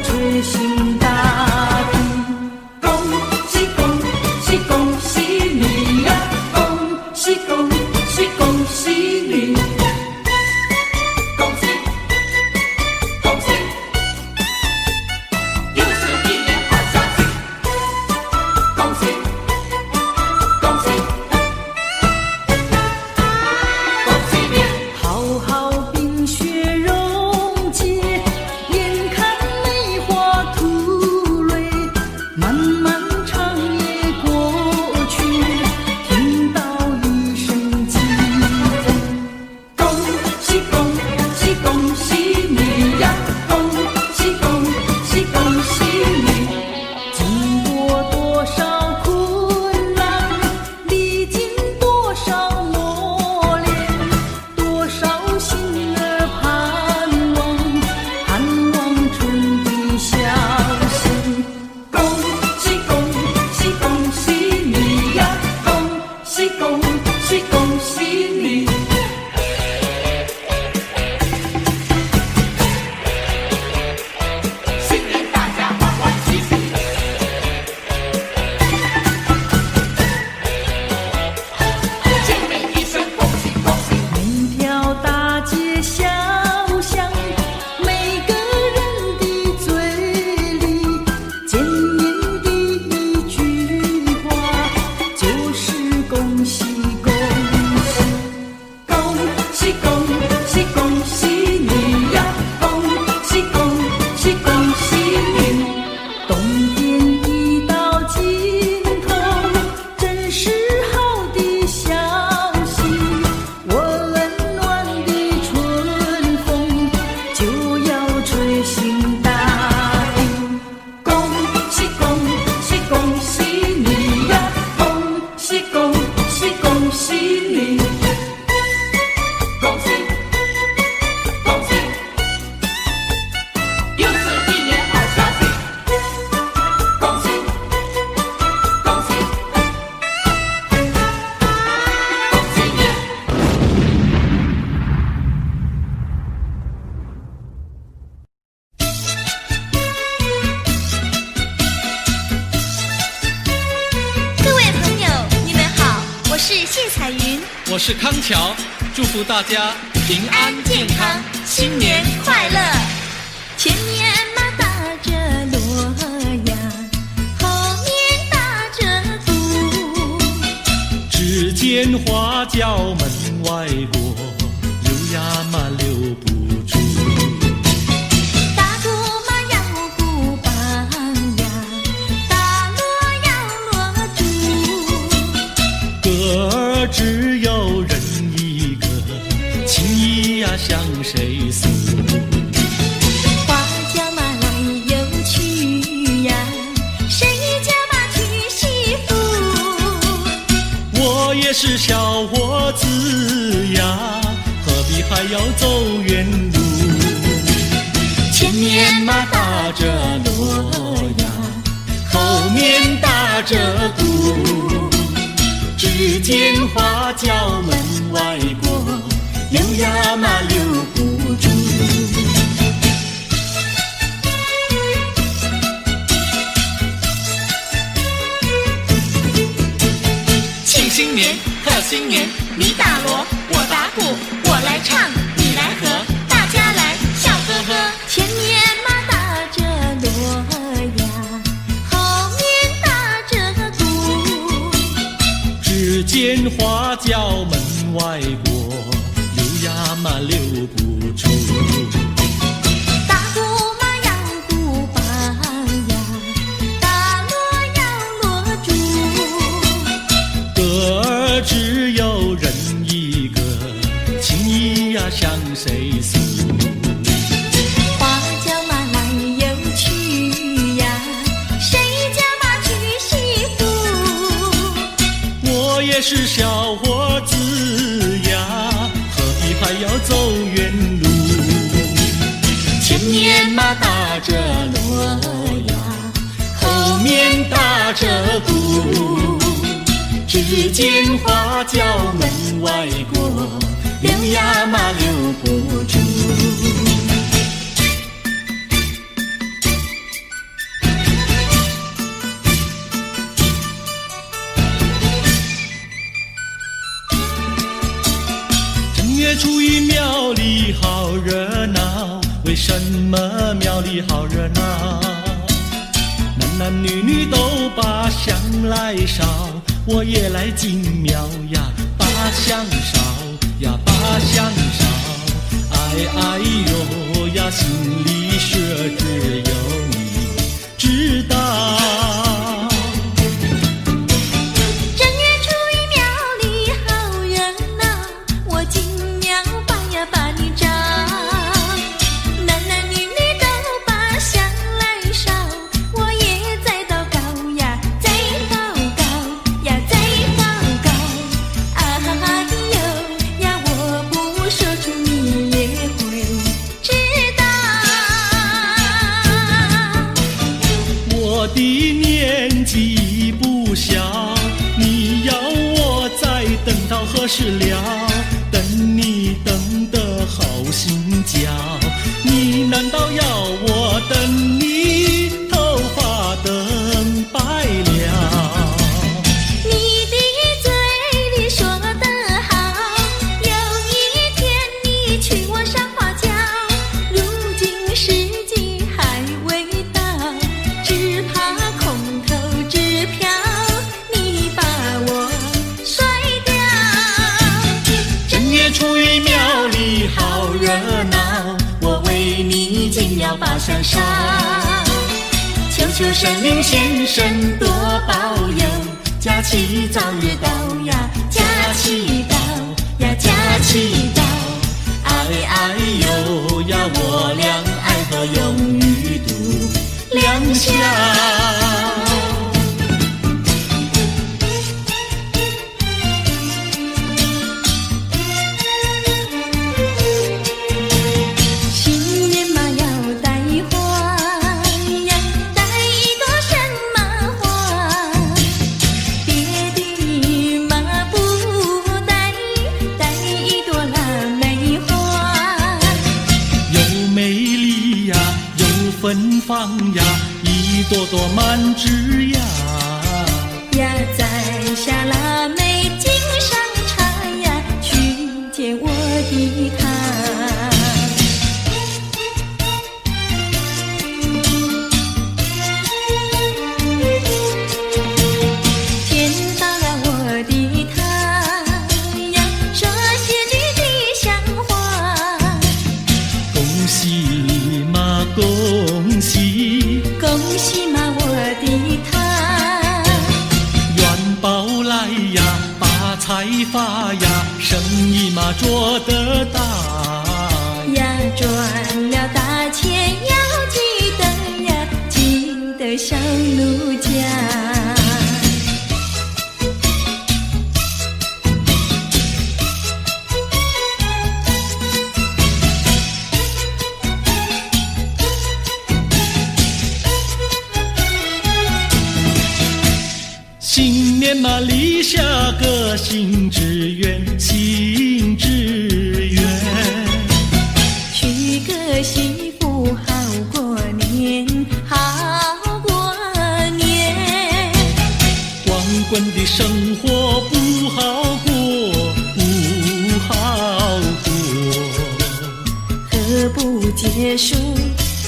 吹醒大地。恭喜恭喜恭喜你呀！恭喜恭喜恭喜你！恭喜恭喜，又是一年好消息！恭喜恭喜恭喜你！好好冰雪融解，眼看梅花吐蕊，漫漫长夜过去，听到一声鸡飞。恭喜恭喜恭喜你呀！恭喜恭喜恭喜你！经过多少困难，历经多少磨练，多少心儿盼望，盼望春的消息。恭喜恭喜恭喜你呀！恭喜恭喜恭喜你！新年大家欢欢喜喜，见面一声恭喜恭喜。每条大街小巷，每个人的嘴里，见面的一句话就是恭喜恭喜。恭喜恭喜恭喜你呀！恭喜恭喜恭喜你！冬天已到尽头，真是好的消息。温暖的春风就要吹醒大地。恭喜恭喜恭喜你呀！恭喜恭喜恭喜你！恭喜恭喜，又是一年好消息！恭喜恭喜恭喜你！各位朋友，你们好，我是谢彩云，我是康桥，祝福大家平安健康，新年快乐！前面马打着锣呀，后面打着鼓，只见花轿门外过，溜呀嘛溜不住。打鼓嘛要鼓棒呀，打锣要锣珠，歌儿只有人一个，情意呀向谁诉？花轿嘛来又去呀，谁家嘛娶媳妇？我也是小伙子呀，何必还要走远路？前面嘛打着锣呀，后面打着鼓，只见花轿门外过，溜呀嘛溜不住。庆新年，贺新年，你打锣，我打鼓，我来唱，你来和，大家来笑呵呵。前面嘛打着锣呀，后面打着鼓，只见花轿门外过，溜呀嘛溜不住。打鼓嘛要鼓棒呀，打锣要锣珠，歌儿只有人一个，情意呀向谁诉？花轿嘛来又去呀，谁家嘛娶媳妇？我也是小伙子呀，何必还要走远路？前面嘛打着锣呀，后面打着鼓，只见花轿门外过，溜呀嘛溜不住。热闹，为什么庙里好热闹？男男女女都把香来烧，我也来进庙呀，把香烧呀，把香烧。哎哎呦呀，心里说只有你知道。我的年纪不小，你要我再等到何时了？等你等得好心焦，你难道要我等你头发等白了？你的嘴里说得好，有一天你娶我上花轿，如今时机还未到，只怕空头支票你把我甩掉。正月初一庙里好热闹，我为你进庙把香烧，求求神灵先生多保佑，假期早日到呀，假期到呀，假期到。哎哎呦呀，我俩爱河永远度良宵。芬芳呀，一朵朵满枝呀，呀，摘下腊梅敬上茶呀，去见我的他。见到了我的他呀，说些句吉祥话，恭喜嘛恭喜，恭喜嘛我的他，元宝来呀，发财发呀，生意嘛做得大呀，赚了大钱要记得呀，记得上奴家。新年嘛立下个新志愿，新志愿，娶个媳妇好过年，好过年。光棍的生活不好过，不好过。何不结束？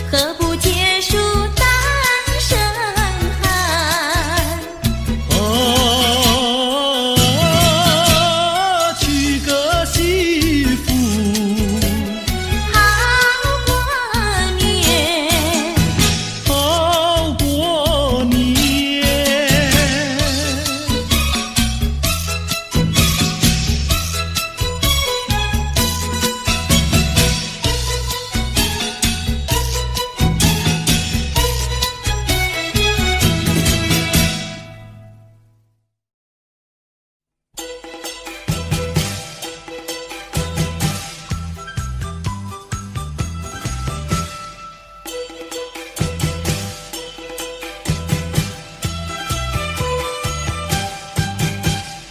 何不结束单身汉？娶个媳妇好过年，好过年。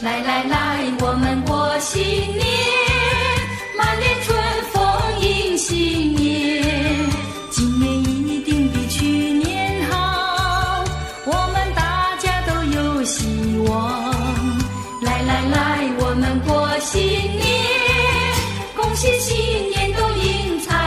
来来来，我们过新年，满脸春风迎新年。今年一定比去年好，我们大家都有希望。来来来，我们过新年，恭喜新年都迎财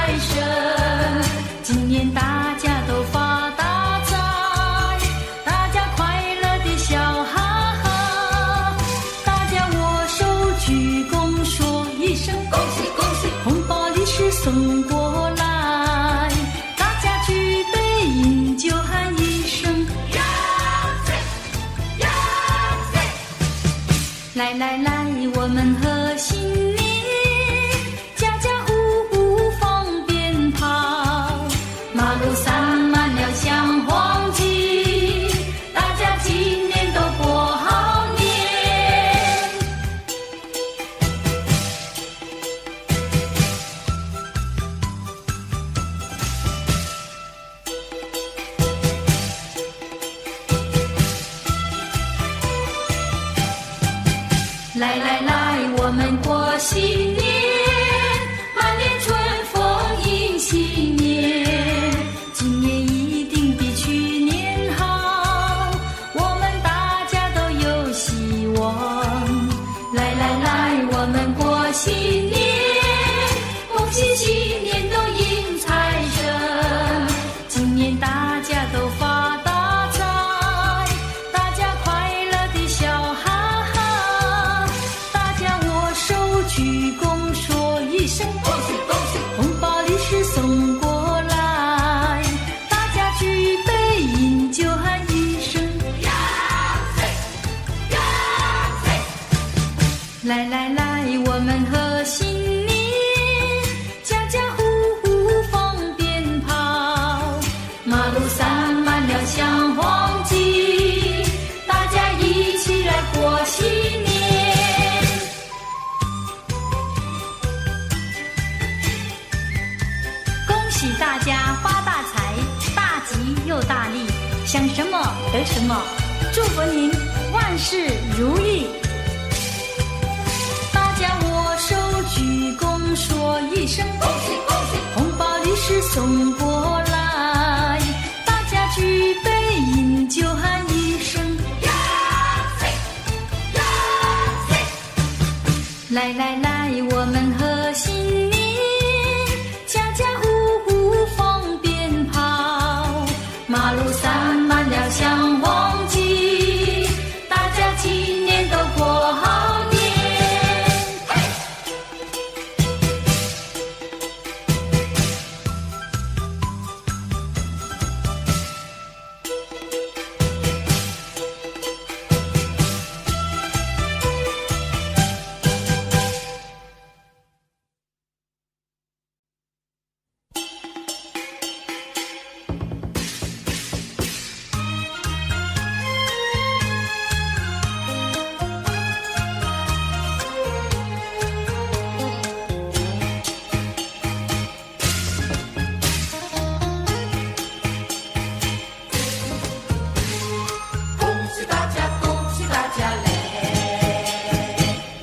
来来来，我们过新年，满脸春风迎新年。今年一定比去年好，我们大家都有希望。来来来，我们过新年，恭喜新年都迎财神。今年大家都发大财，大家快乐地笑哈哈，大家握手鞠躬说一声恭喜恭喜，红包利是送过来，大家举杯饮酒喊一声呀嘿呀嘿。来来来，我们贺新年，家家户户放鞭炮，马路散满了香黄金，大家一起来过新年。恭喜大家发大财，大吉又大利，想什么得什么，祝福您万事如意。大家握手鞠躬说一声恭喜恭喜，红包利是送过来，大家举杯饮酒喊一声呀嘿呀嘿。来来来，我们贺新年，家家户户放鞭炮，马路散满了香黄金，大家今年都过好年。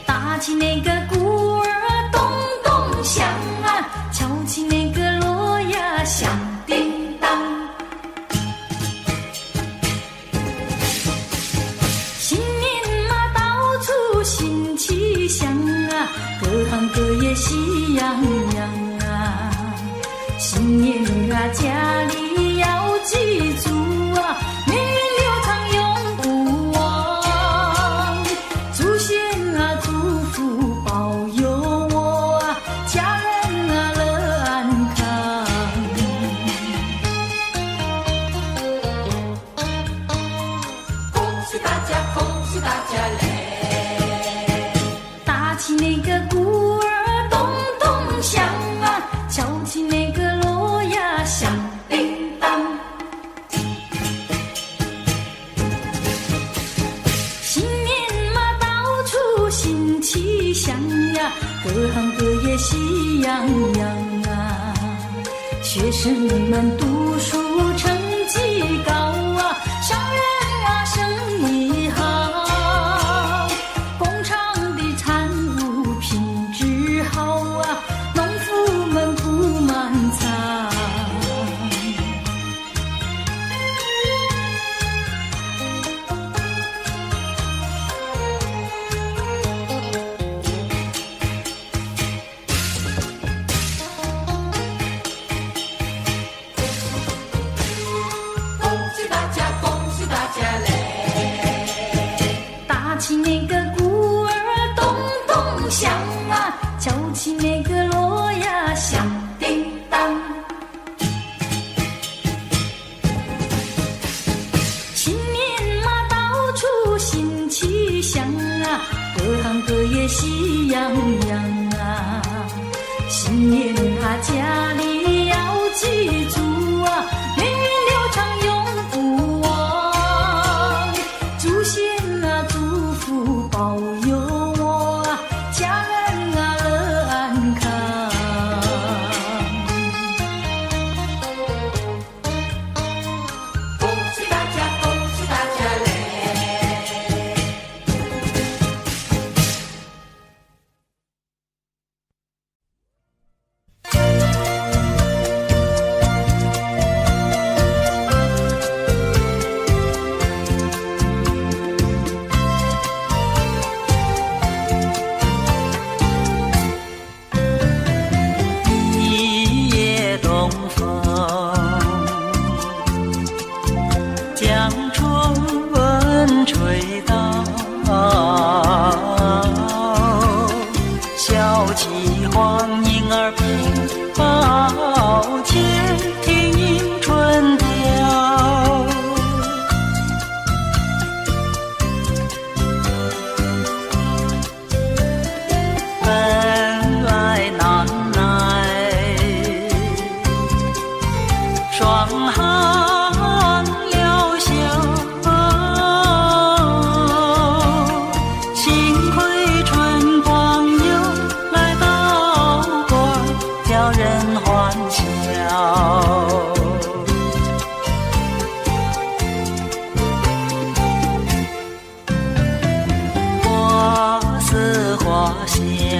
打起那个鼓儿咚咚响啊，敲起那个锣呀响叮当。新年嘛到处新气象啊，各行各业喜洋洋啊。新年啊家里要记住啊，年年流长永不忘。祖先啊祝福保佑我啊，家人啊乐安康。恭喜大家，恭喜大家嘞！打起那个鼓儿咚咚响啊，敲起那个锣呀响叮当。新年嘛到处新气象呀，各行各业喜洋洋啊。学生们读书成绩高啊，商人啊生意好，工厂的产物品质好啊，农夫们不满仓。恭喜大家，恭喜大家嘞！打起那个鼓儿咚咚响啊，敲起那个锣呀响叮当。新年嘛到处新气象啊，各行各业喜洋洋啊。新年啊家里要记住啊，年年流长永不忘。祖先啊祝福保佑我啊，家人啊乐安康。恭喜大家，恭喜大家嘞！香。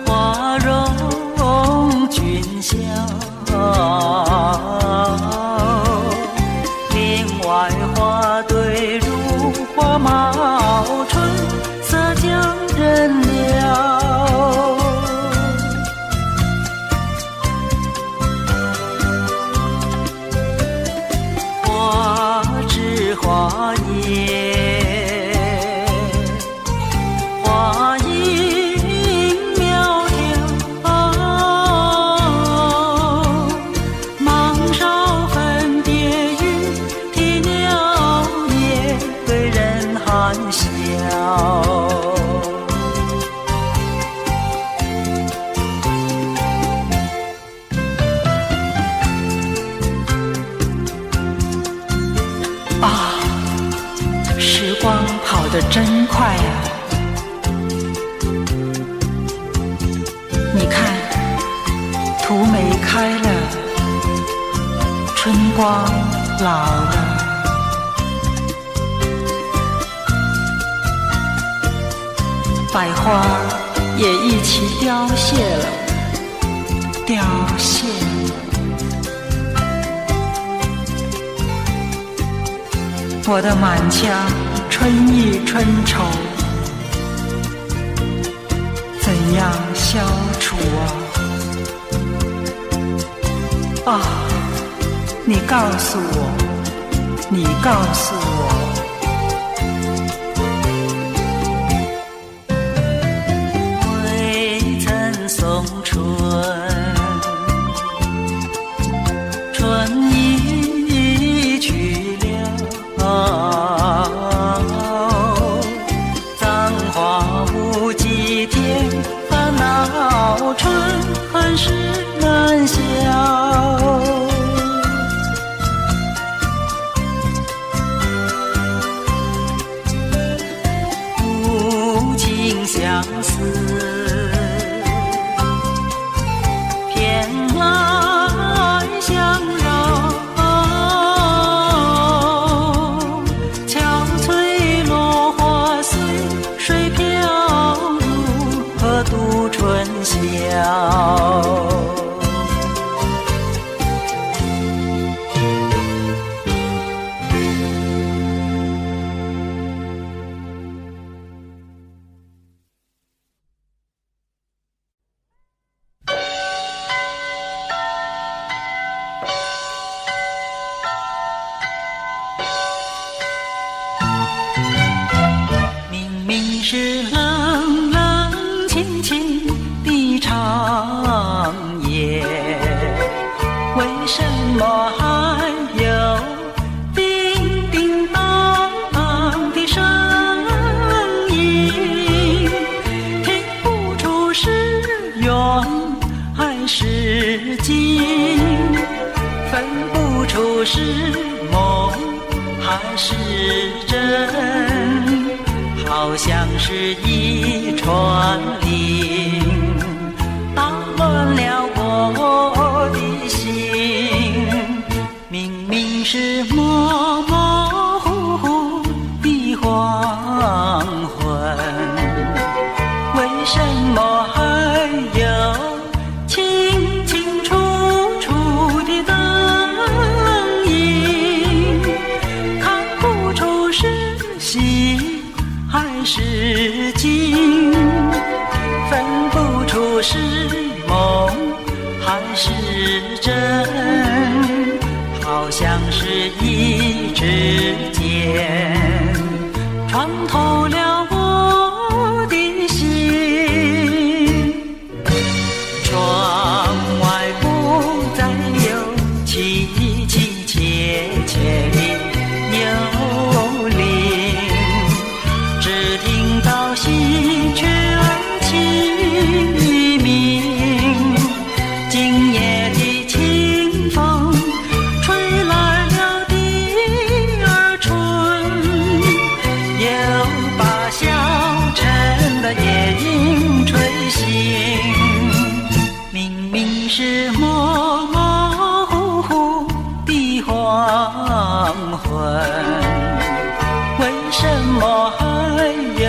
花容俊俏，帘外花对如花冒春，色将人撩。花枝花叶，花影苗条，芒梢粉蝶羽，啼鸟也对人含笑。时光跑得真快呀！你看，土梅开了，春光老了，百花也一起凋谢了，凋谢了。我的满腔春意春愁，怎样消除啊？你告诉我，你告诉我。未曾送春，春已去了。葬花无几天，烦恼春恨事难消。无情相思，偏来相扰。憔悴落花随水飘入，何度春宵？是冷冷清清的长夜，为什么还有叮叮当当的声音？听不出是远还是近，分不出是梦还是真，好像是一串铃，打乱了我的心。明明是模模糊糊的黄昏，为什么还有清清楚楚的灯影？看不出是喜还是惊，分不出是梦还是真，好像是一支箭穿透了我的心。窗外不再有凄凄切切的幽灵，只听到喜鹊儿齐鸣。今夜的清风吹来了第二春，又把小城的夜莺吹醒。明明是模模糊糊的黄昏，为什么还有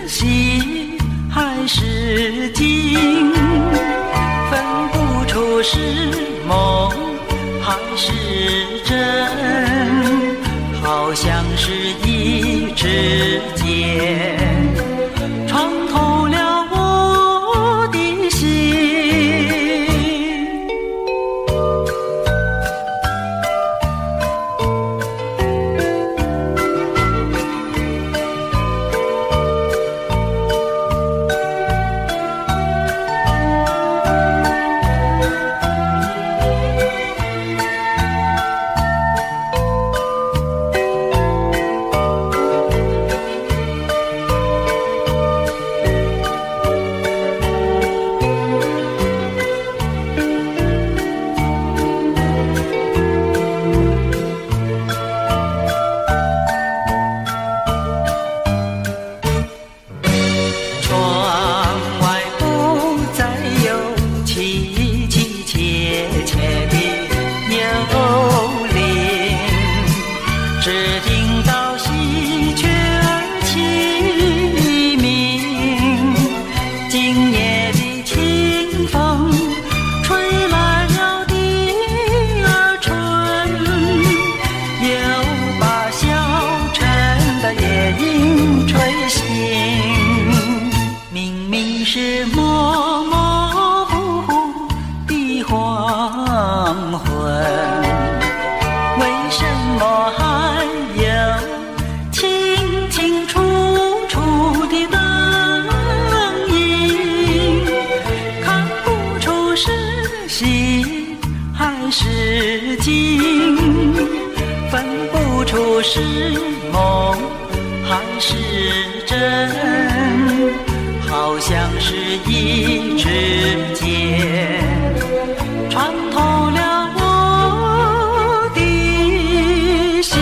喜还是惊，分不出是梦还是真，好像是一支箭穿透了我的心。是梦还是真，好像是一支箭穿透了我的心。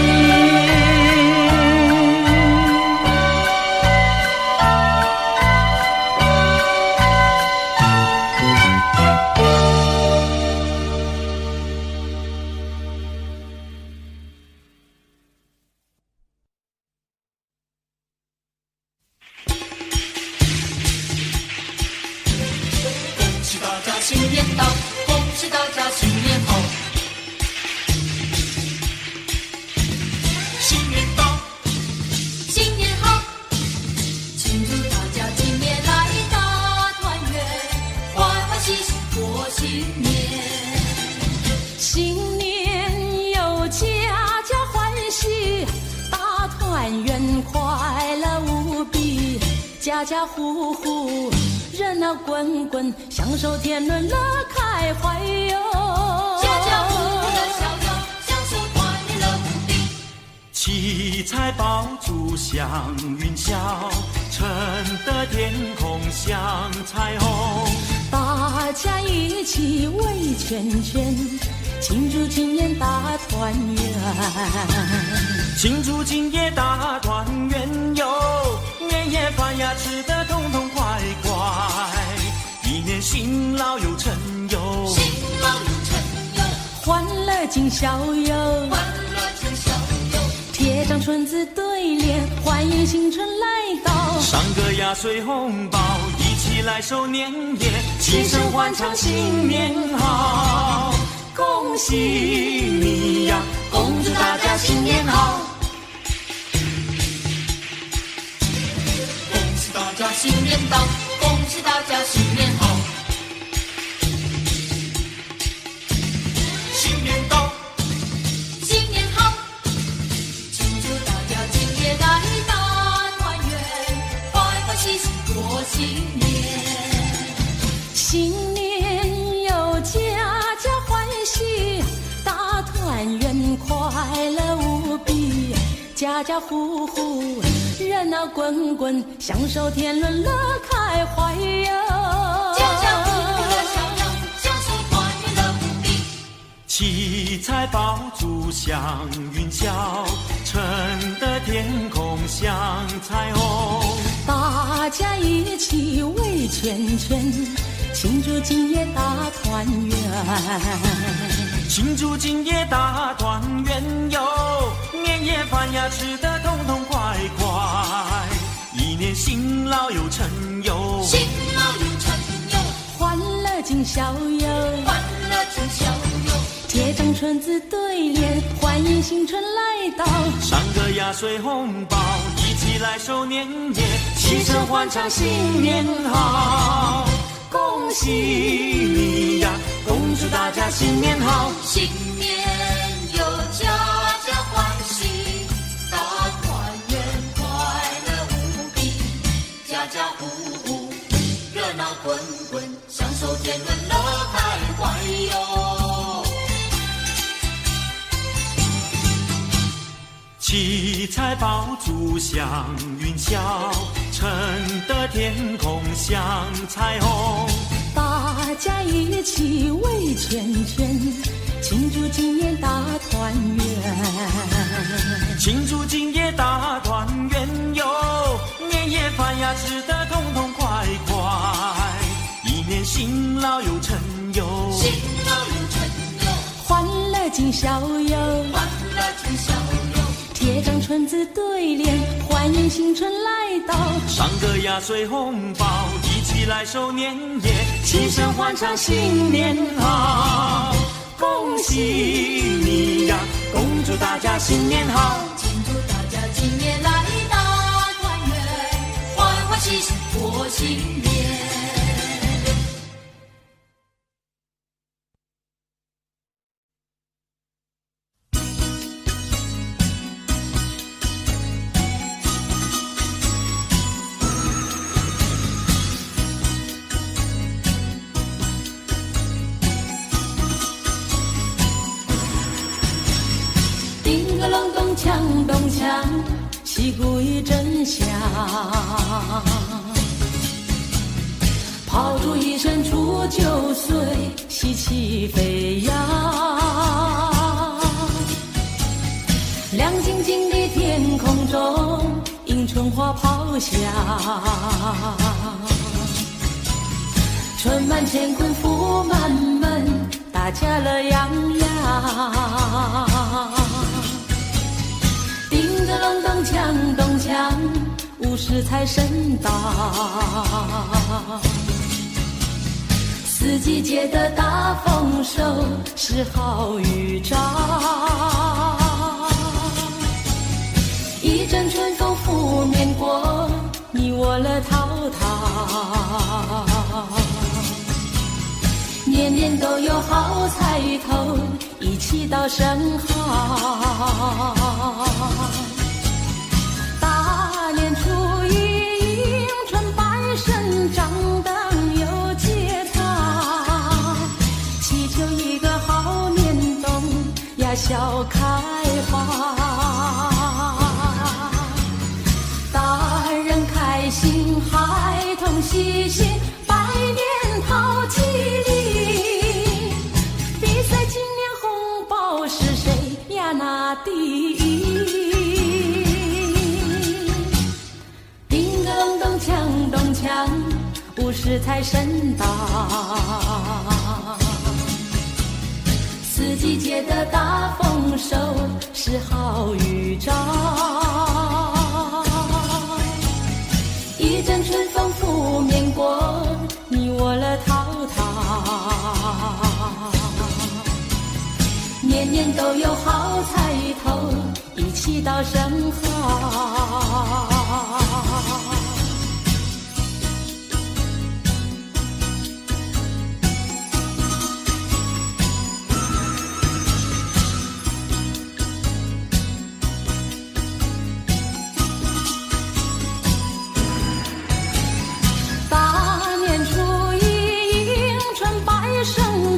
新年到，恭喜大家新年好！新年到，新年好！庆祝大家今年来大团圆，欢欢喜喜过新年。新年有家家欢喜，大团圆快乐无比，家家户户热闹滚滚，享受天伦乐开怀哟。家家户户的笑容，享受团圆乐无比。七彩爆竹祥云霄，晨的天空像彩虹。大家一起围圈圈，庆祝今年大团圆。庆祝今夜大团圆哟，年夜饭呀吃得痛痛快快，一年辛劳又成哟，辛劳又成哟，欢乐今宵哟，欢乐今宵哟，贴张春字对联，欢迎新春来到。上个压岁红包，一起来守年夜，齐声欢唱新年好，恭喜你呀，恭祝大家新年好！恭喜大家新年到，恭喜大家新年好！新年到，新年好！庆祝大家今夜来大团圆，欢欢喜喜过新年。新年有家家欢喜，大团圆快乐无比，家家户户热闹滚滚，享受天伦乐开怀哟。家家户户的笑容，享受团圆乐无比。七彩爆竹祥云霄，晨的天空像彩虹。大家一起围圈圈，庆祝今夜大团圆。庆祝今夜大团圆哟，年夜饭呀吃得痛痛快快，一年年辛劳有成有，辛劳有成有，欢乐今宵有，欢乐今宵有。贴张春字对联，欢迎新春来到。上个压岁红包，一起来守年夜，齐声欢唱新年好。恭喜你呀，恭祝大家新年好，新年有家家欢喜，大团圆快乐无比，家家户户热闹滚滚，享受天伦乐开怀哟。七彩爆竹祥云霄，晨的天空像彩虹。大家一起围圈圈，庆祝今年大团圆。庆祝今夜大团圆哟，年夜饭呀吃得痛痛快快，一年辛劳有成有，辛劳有成有，欢乐今宵有，欢乐今宵有。贴张春字对联，欢迎新春来到。上个压岁红包，一起来守年夜，齐声欢唱新年好。恭喜你呀，恭祝大家新年好，庆祝大家今年来大团圆，欢欢喜喜过新年。咚咚锵，旗鼓一阵响，炮竹一声除旧岁，喜气飞扬。亮晶晶的天空中，迎春花炮响，春满乾坤福满门，大家乐洋洋。叮个隆咚锵咚锵，午时财神到。四季节的大丰收是好预兆，一阵春风拂面过，你我乐陶陶。年年都有好彩头，一起道声好。大年初一迎春拜神，张灯又结彩，祈求一个好年冬呀笑开花。大人开心，孩童喜庆，百年好吉利。比赛今年红包是谁呀拿第一？叮个隆咚锵咚锵，午时财神到。四季节的大丰收是好预兆，一阵春风拂面过，你我乐陶陶。年年都有好彩头，一起道声好。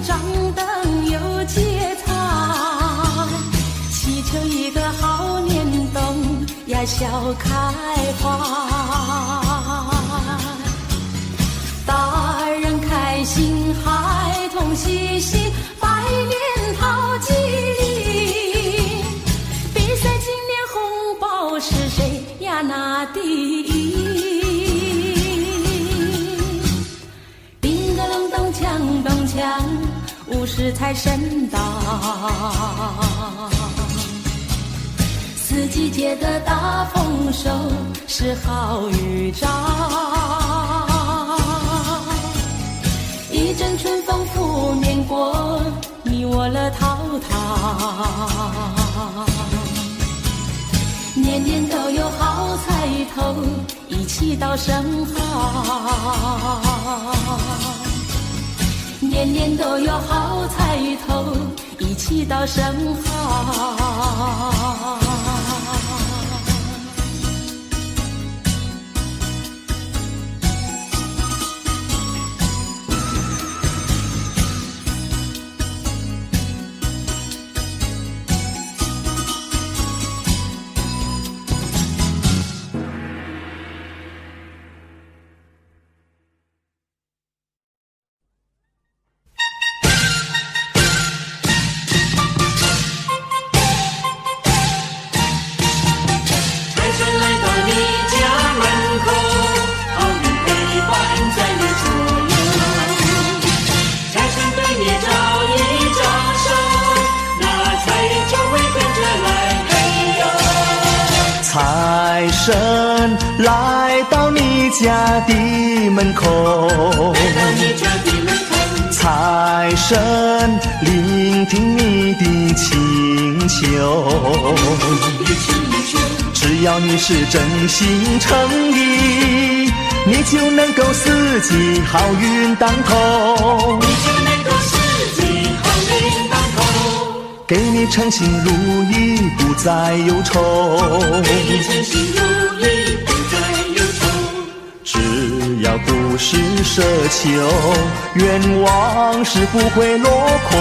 张灯又结彩，祈求一个好年冬呀笑开花。大人开心，孩童喜庆，百年好吉利。比赛今年红包是谁呀拿第一？叮个隆咚锵咚锵，午时财神到。四四季节的大丰收是好预兆，一阵春风拂面过，你我乐陶陶。年年都有好彩头，一起到生好。年年都有好彩头，一起到生好。财神来到你家的门口，财神聆听你的请求，只要你是真心诚意，你就能够四季好运当头，给你称心如意，不再忧愁。只要不是奢求，愿望是不会落空。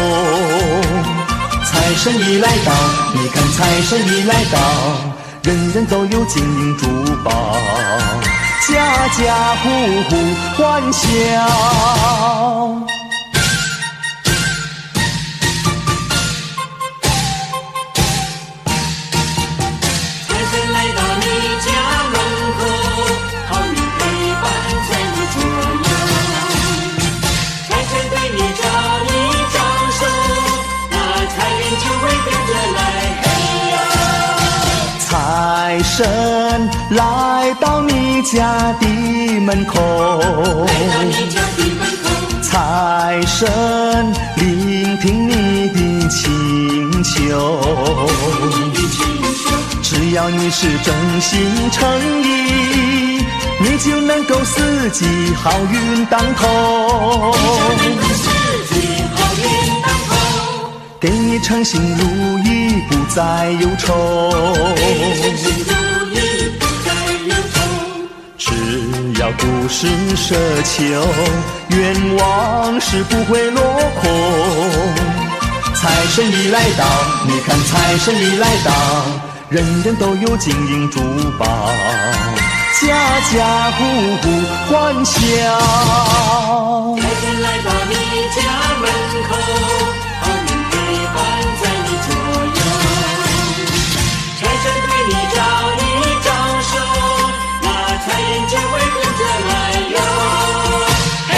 财神已来到，你看财神已来到，人人都有金银珠宝，家家户户欢笑。财神来到你家的门口，财神聆听你的请求，只要你是真心诚意，你就能够四季好运当头，给你称心如意，不再忧愁。只要不是奢求，愿望是不会落空。财神已来到，你看财神已来到，人人都有金银珠宝，家家户户欢笑。财神来到你家门口，好运陪伴在你左右，财神对你招一招手，那财运就会跟着来哟。嘿，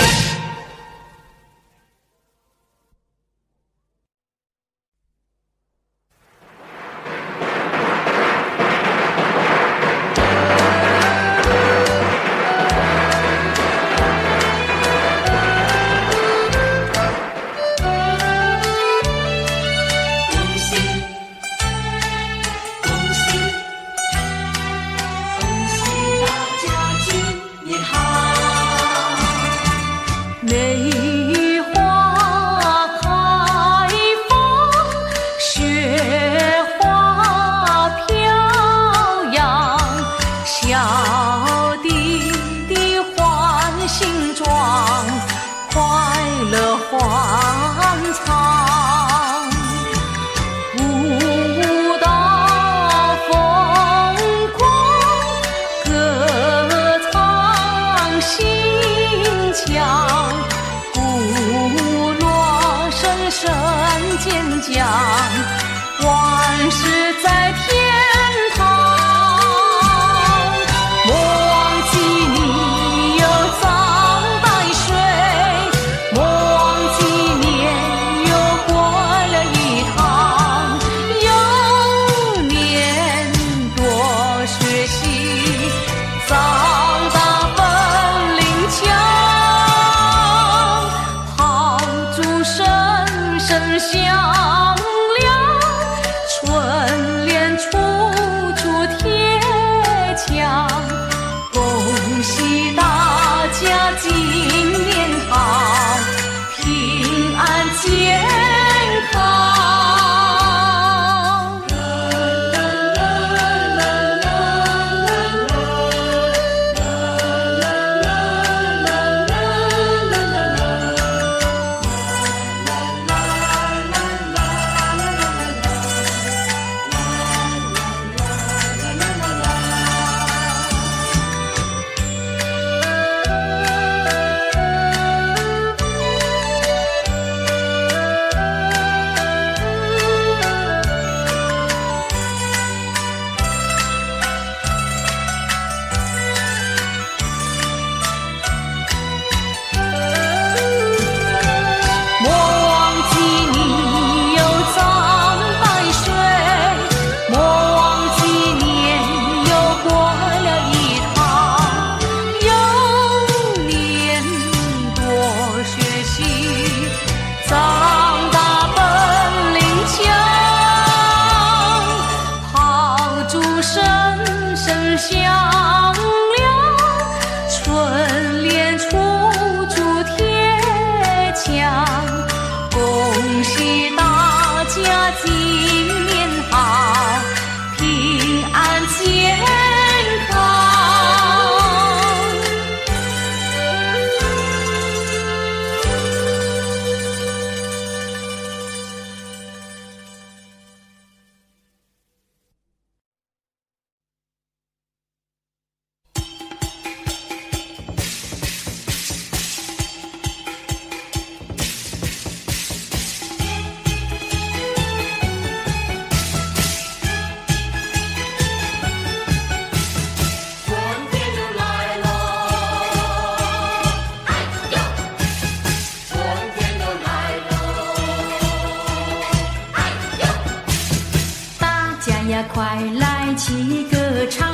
快来齐歌唱，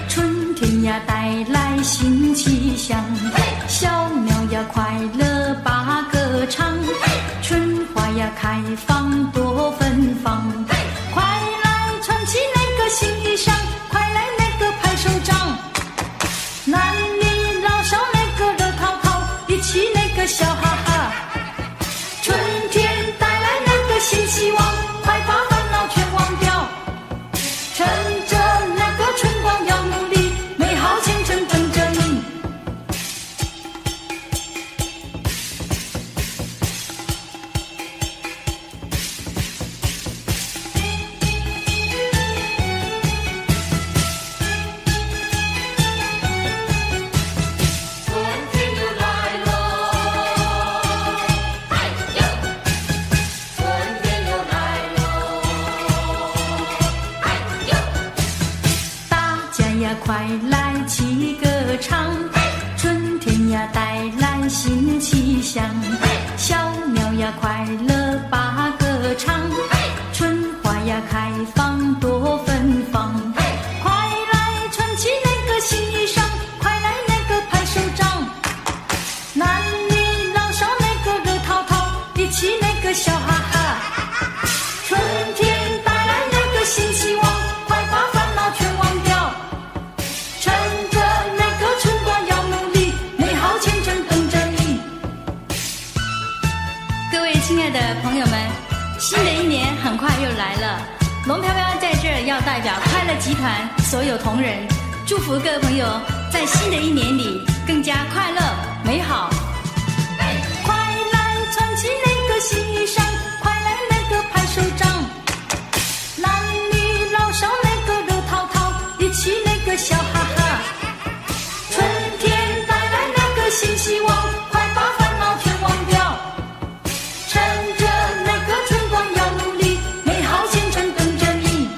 春天呀带来新气象，小鸟呀快乐把歌唱，春花呀开放多芬芳，快来穿起那个新衣裳，快来那个拍手掌，男女老少那个热淘淘，一起那个笑哈哈，春天带来那个新希望，快把烦恼全忘掉，趁着那个春光要努力，美好前程等着你。春天又来喽，哎呦！春天又来喽，哎呦！大家呀快来齐歌唱，春天呀带来新气象，小鸟呀快乐把歌唱，春花呀开放多芬芳，快来穿起那个新衣裳，快来那个拍手掌，男女老少那个热淘淘，一起那个笑哈哈，春天带来那个新希望，快把烦恼全忘掉，趁着那个春光要努力，美好前程等着你。各位亲爱的朋友们，新的一年很快又来了，龙飘飘在这儿要代表快乐集团所有同仁，祝福各位朋友在新的一年里更加快乐美好。快来穿起那个新衣裳，快来那个拍手掌，男女老少那个热淘淘，一起那个笑哈哈，春天带来那个新希望，快把烦恼全忘掉，趁着那个春光要努力，美好前程等着你。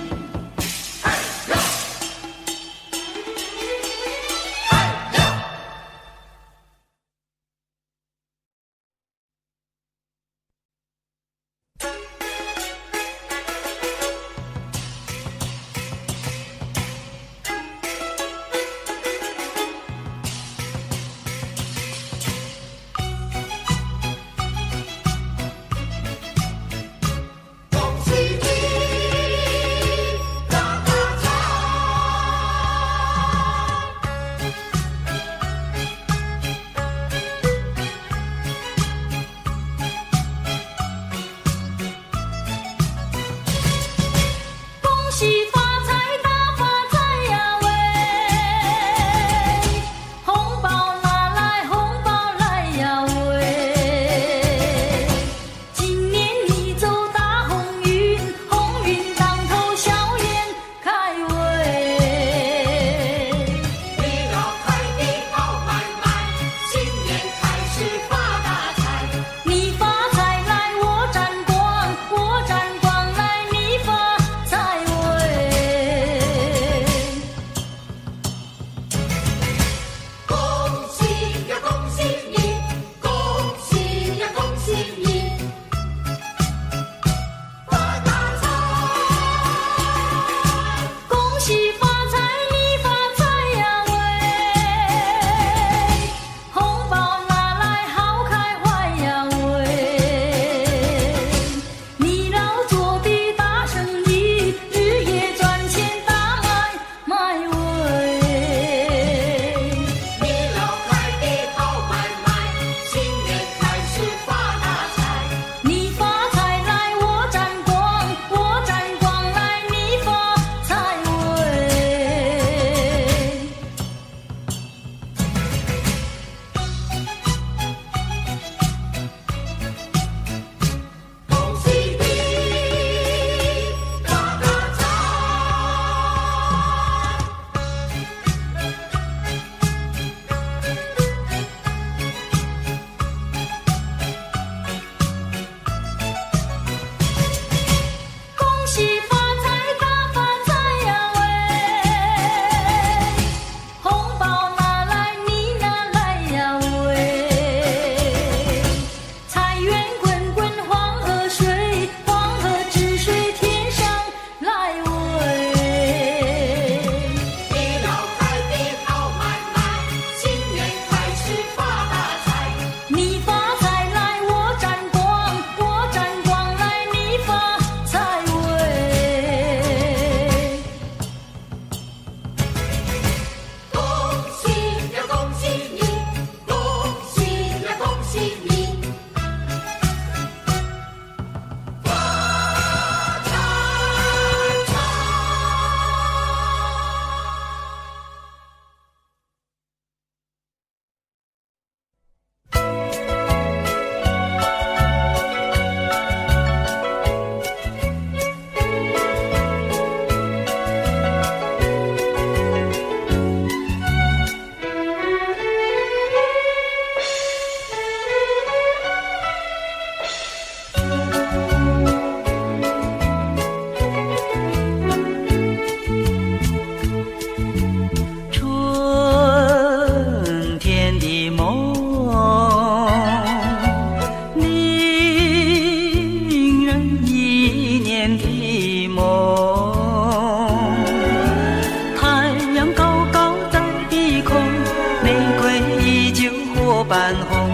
多半红。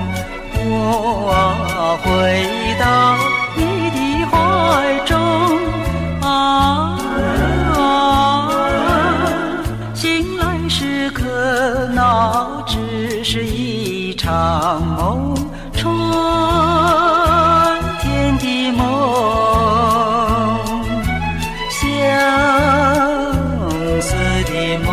我回到你的怀中醒来时可恼，只是一场梦，春天的梦，相思的梦。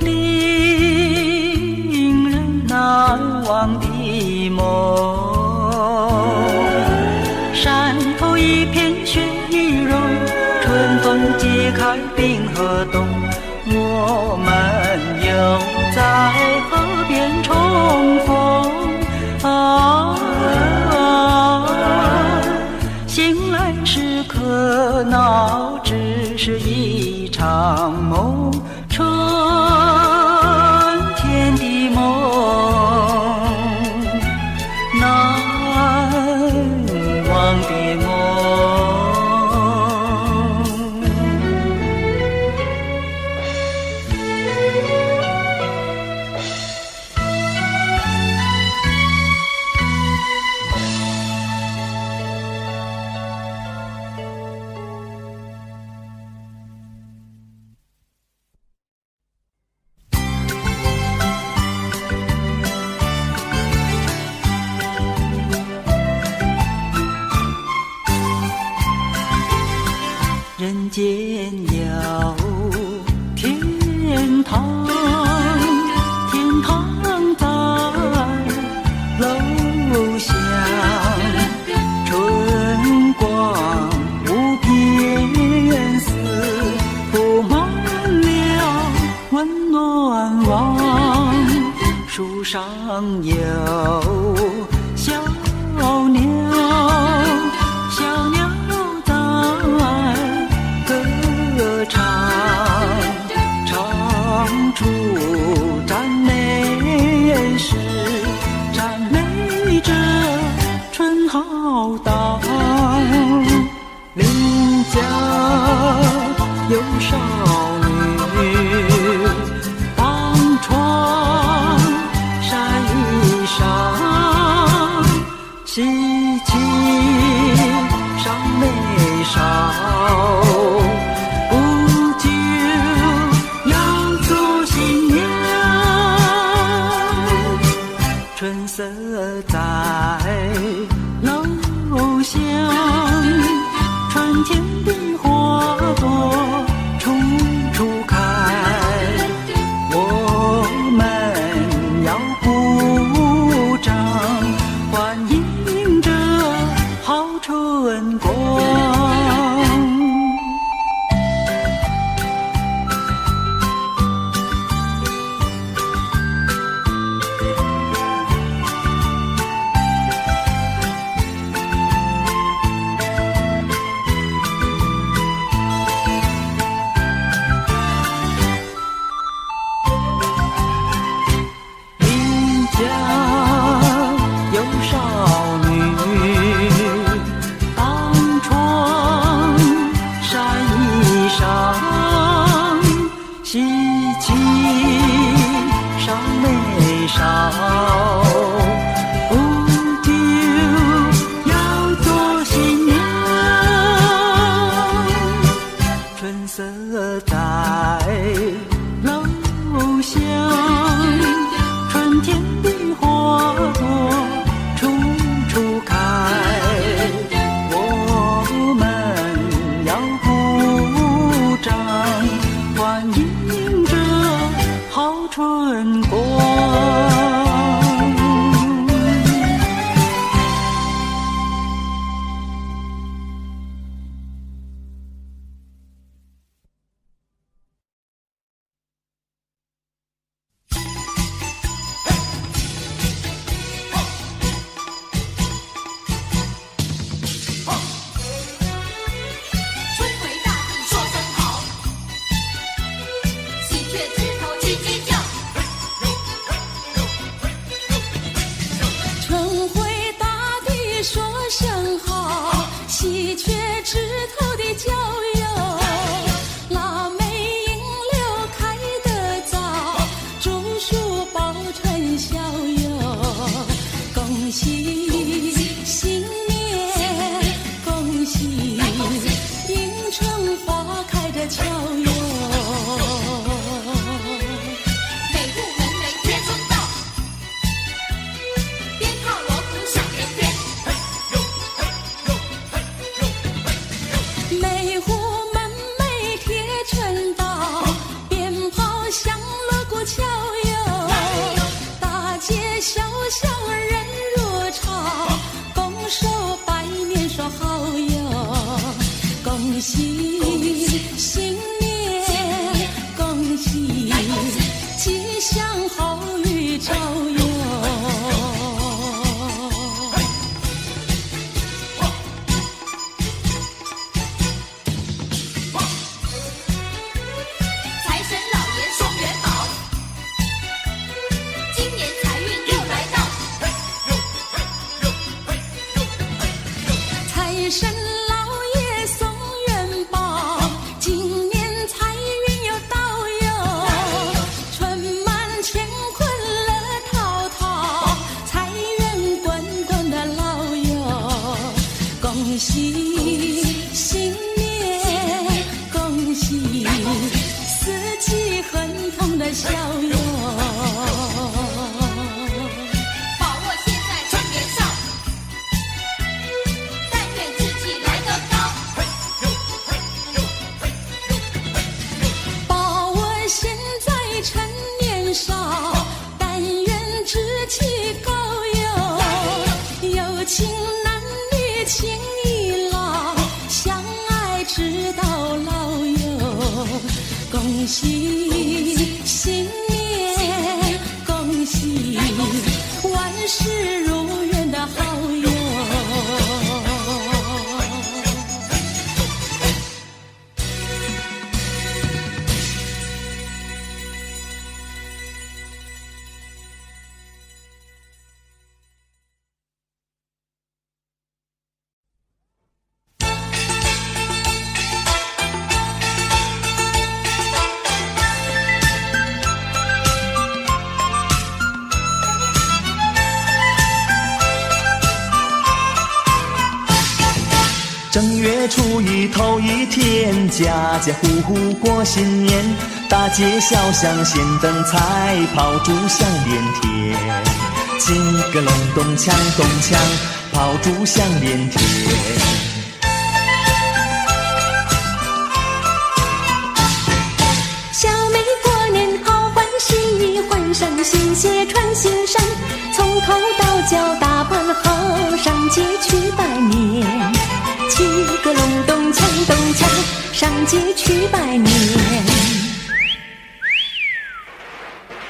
令人难忘的梦，山头一片雪已融，春风解开冰河冻，我们又在河边重逢醒来时可恼，只是一场梦，春天的梦，难忘的梦。人间有天堂，天堂在楼下，春光无边丝，铺满了温暖网，树上有小鸟，小鸟歌唱，唱出赞美诗，赞美着春浩荡。邻家有少女，帮窗晒衣裳，喜气上眉梢。春色在楼下，春天的花朵处处开，我们要鼓掌欢迎着好春光。说声好，喜鹊枝头的郊游，腊梅银柳开得早，竹树报春宵游。恭喜新年，恭喜迎春花开得俏哟。恭喜新年，恭喜吉祥好运照哟。财神老爷送元宝，今年财运又来到。财神恭喜新年，恭喜四季亨通的笑哟。把握现在趁年少，但愿自己来得高。把握现在趁年少，但愿志气高哟。有情男女情意老，相爱直到老哟。恭喜新年，恭喜万事如愿的好哟。正月初一头一天，家家户户过新年，大街小巷先灯彩，炮竹响连天，金个隆咚锵咚锵，炮竹响连天。小妹过年好欢喜，换上新鞋穿新衫，从头到脚打扮好，上街去拜年。七个隆咚锵咚锵，上街去拜年。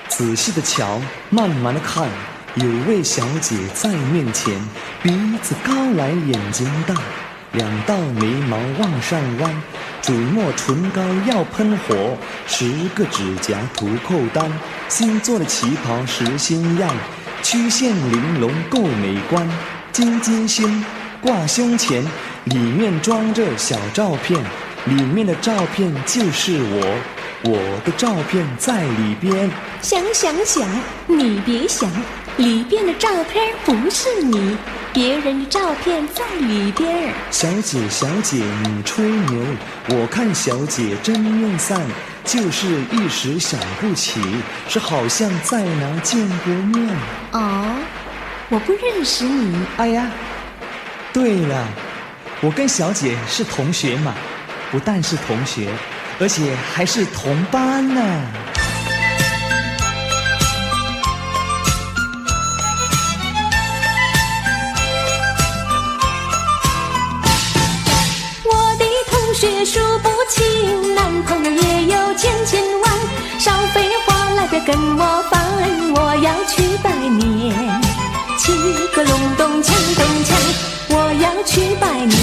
仔细的瞧，慢慢的看，有位小姐在面前，鼻子高来眼睛大，两道眉毛往上弯，嘴抹唇膏要喷火，10个指甲涂扣丹，新做的旗袍实新样，曲线玲珑够美观，金金星挂胸前，里面装着小照片，里面的照片就是我的照片在里边。想，你别想，里边的照片不是你，别人的照片在里边。小姐，你吹牛，我看小姐真面散，就是一时想不起，是好像在哪见过面。哦，我不认识你。哎呀，对了，我跟小姐是同学嘛，不但是同学，而且还是同班呢。我的同学数不清，男朋友也有千万，少废话来别跟我烦，我要去拜年。七个隆咚锵咚锵，我要去拜年。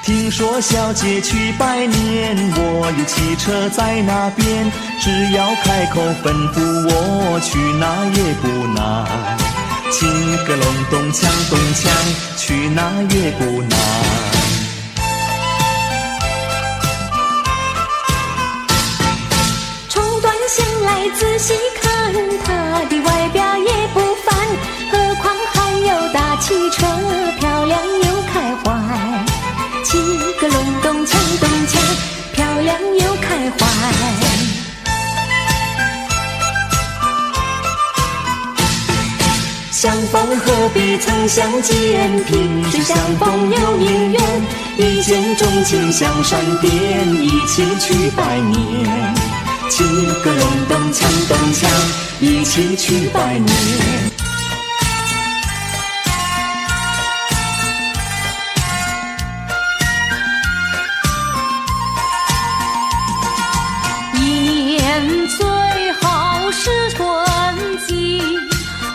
听听说小姐去拜年，我有汽车在那边，只要开口吩咐我去哪也不难。情歌隆咚锵咚锵，去哪也不难。从短线来仔细看，她的外表也不凡，何况还有大汽车，漂亮又开怀。七个隆咚锵咚锵，漂亮又开怀。相逢何必曾相见，萍水相逢有姻缘。一见钟情像闪电，一起去拜年。七个隆咚锵咚锵，一起去拜年。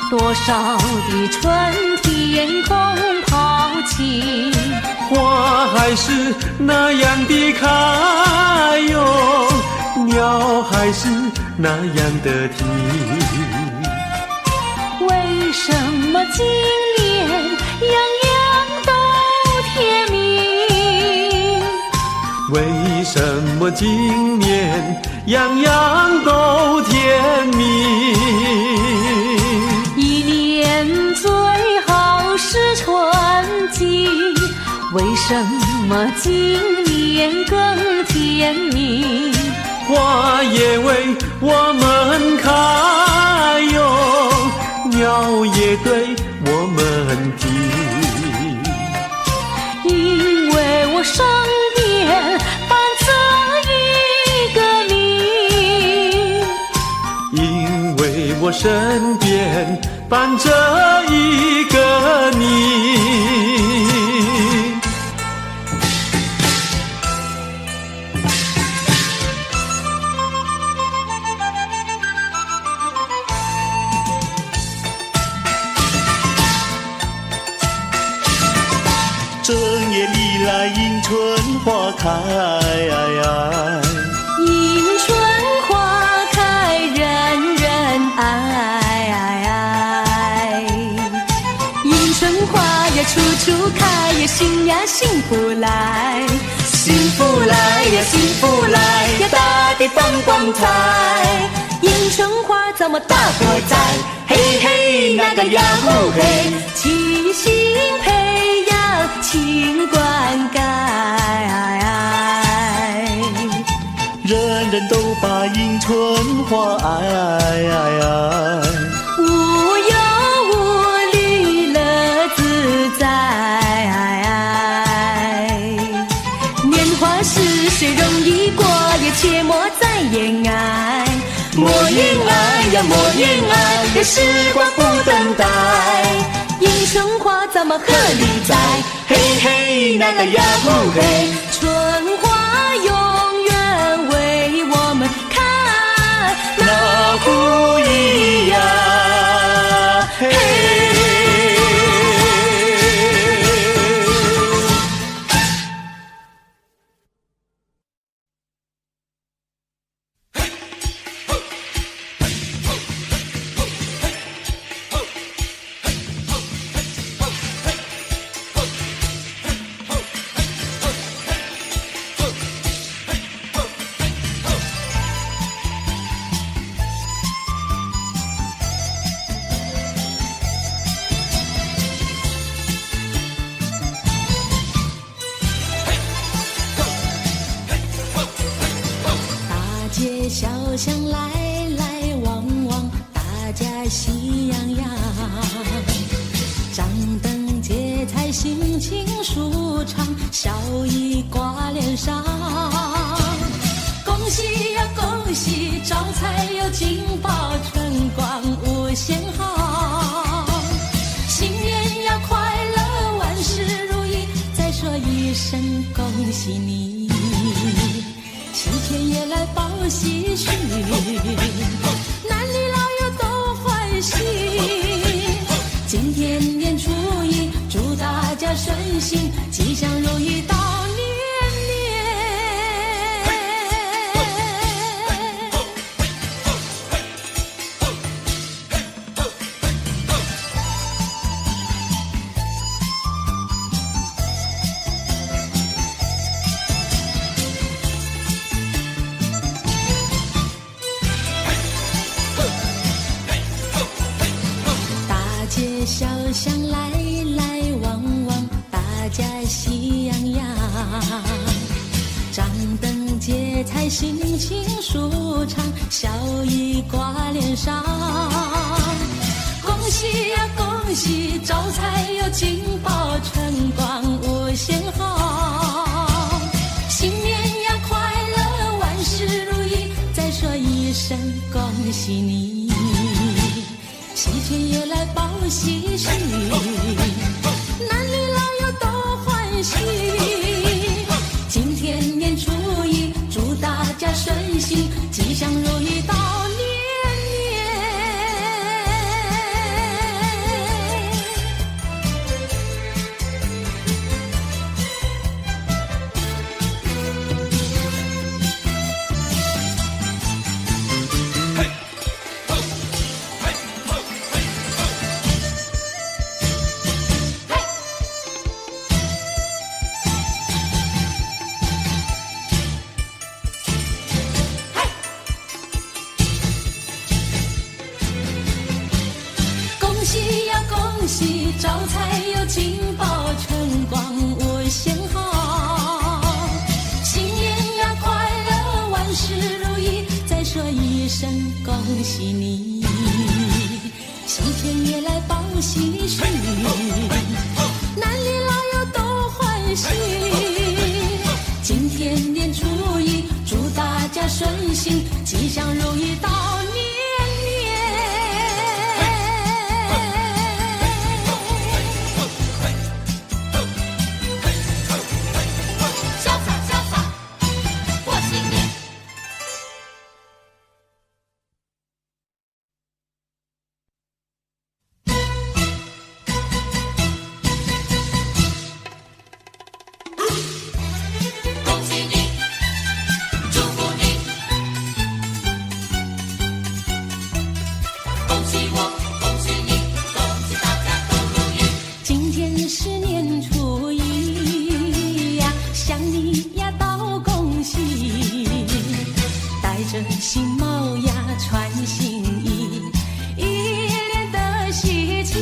多少的春天空抛弃，花还是那样的开哟，鸟还是那样的啼。为什么今年样样都甜蜜？为什么今年样样都甜蜜？最好是春季，为什么今年更甜蜜？花也为我们开哟，鸟也对我们啼。因为我身边伴着一个你，因为我身边伴着一个你。正月里来迎春花开，迎春花开人人爱，迎春花呀处处开呀，心呀幸福来，幸福来呀幸福来呀，大地放光彩。迎春花怎么大火灾？嘿嘿那个呀呼嘿，齐心培养情灌溉，人人都把迎春花爱，无忧无虑乐自在。年华逝水容易过，也切莫再言爱。莫言爱呀莫言爱呀，时光不等待。迎春花怎么鹤立在？嘿嘿那个呀呼嘿，春花永远为我们开，那呼咿呀嘿。小巷来来往往，大家喜洋洋，张灯结彩心情舒畅，笑意挂脸上。恭喜呀恭喜，招财又金宝，春光无限好。新年呀快乐，万事如意，再说一声恭喜你。七天也来报喜讯，男女老幼都欢喜。今天年初一，祝大家顺心，吉祥如意到年。心情舒畅，笑意挂脸上。恭喜呀恭喜，招财有金宝，春光无限好。新年呀快乐，万事如意，再说一声恭喜你。喜鹊也来报喜讯，男女老幼都欢喜。今天年初一，祝大家顺心，吉祥如意到年年。招财有金宝，春光无限好。新年呀快乐，万事如意，再说一声恭喜你。喜鹊也来报喜讯，男女老幼都欢喜。今天年初一，祝大家顺心，吉祥如意到年。新帽呀，穿新衣，一脸的喜庆。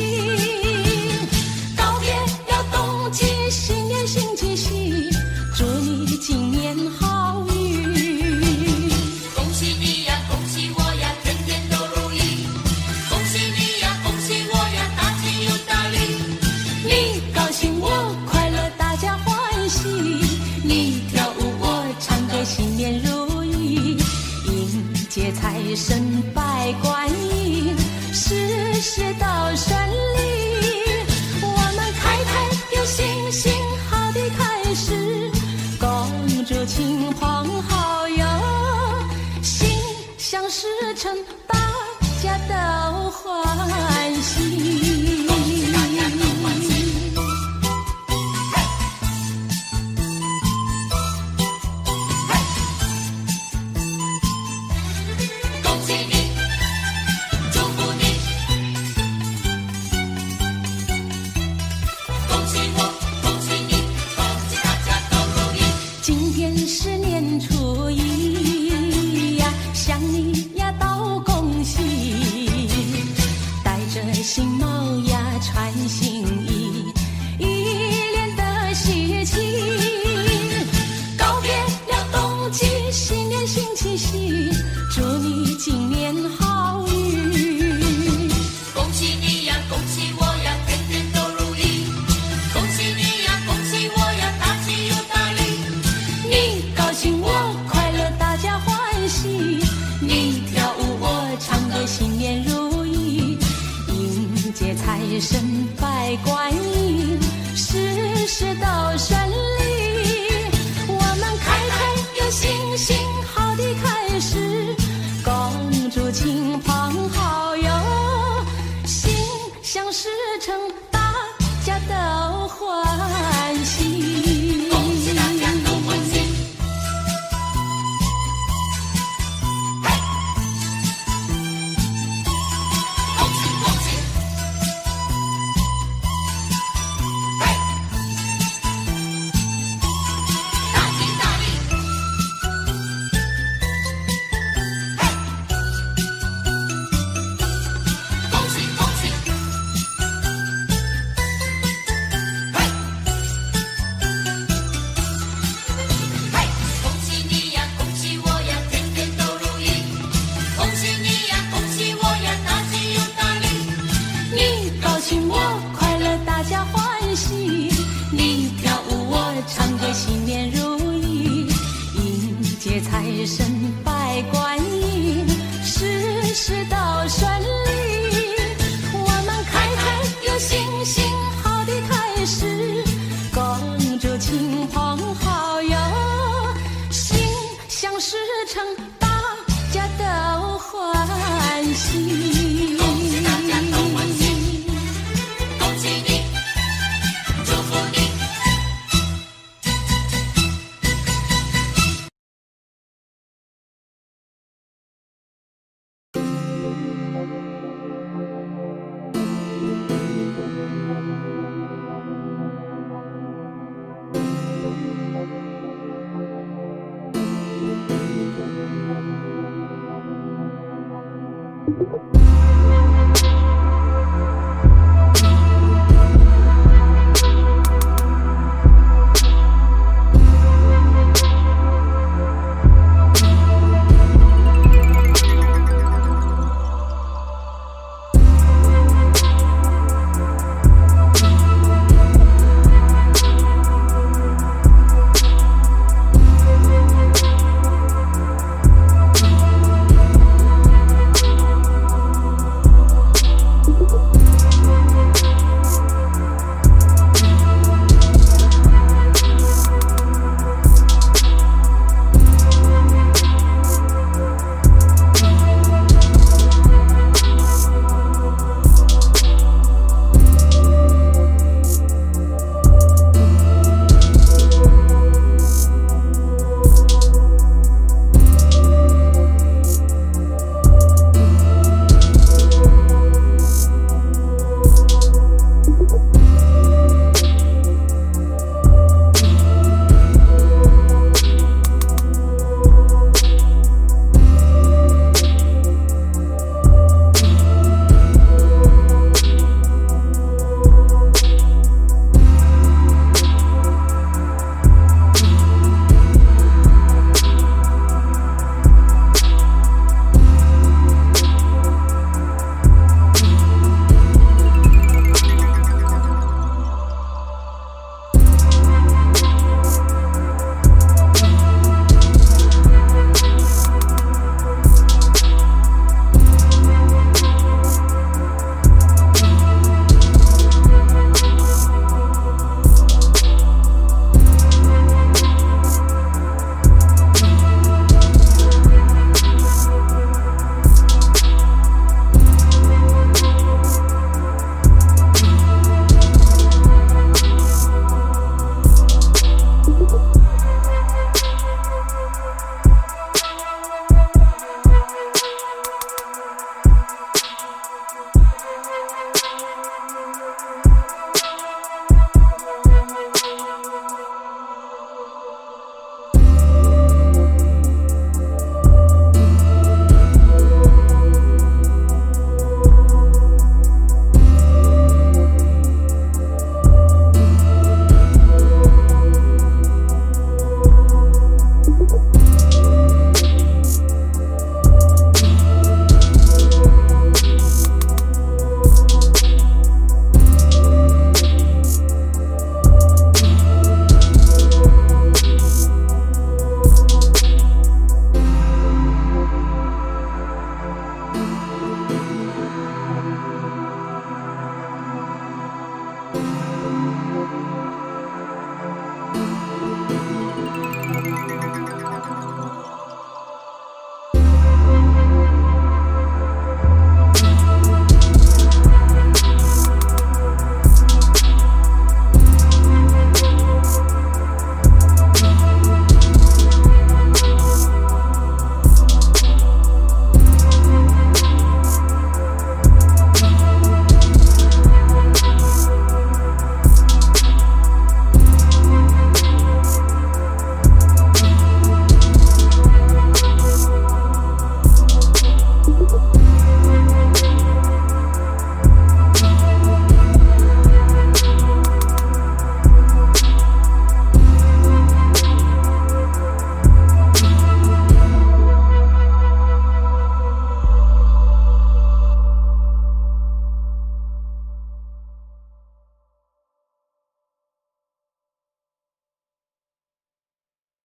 告别了冬季，新年新气息，祝你今年好运。恭喜你呀，恭喜我呀，天天都如意。恭喜你呀，恭喜我呀，大吉又大利。你高兴我快乐，大家欢喜。你跳舞我唱歌，新年如意。接财神拜观音，事事都顺利。我们开开有心心，好的开始，恭祝亲朋好友心想事成，大家都欢喜。新帽呀，穿新衣，一脸的喜气。告别了冬季，新年新气息，祝你今年好运。恭喜你呀，恭喜我呀，天天都如意。恭喜你呀，恭喜我呀，大吉又大利。你高兴我快乐，大家欢喜。你跳舞我唱歌，新年如意。接财神拜观音，事事都顺利。我们开开有心心，好的开始，恭祝亲朋好友心想事成，大家都欢喜。恭喜大家都欢喜。恭喜恭喜。事都顺利，我们开开又心心好的开始，公主亲朋好友心想事成，大家都欢喜。恭喜大家都欢喜，恭喜你，祝福你。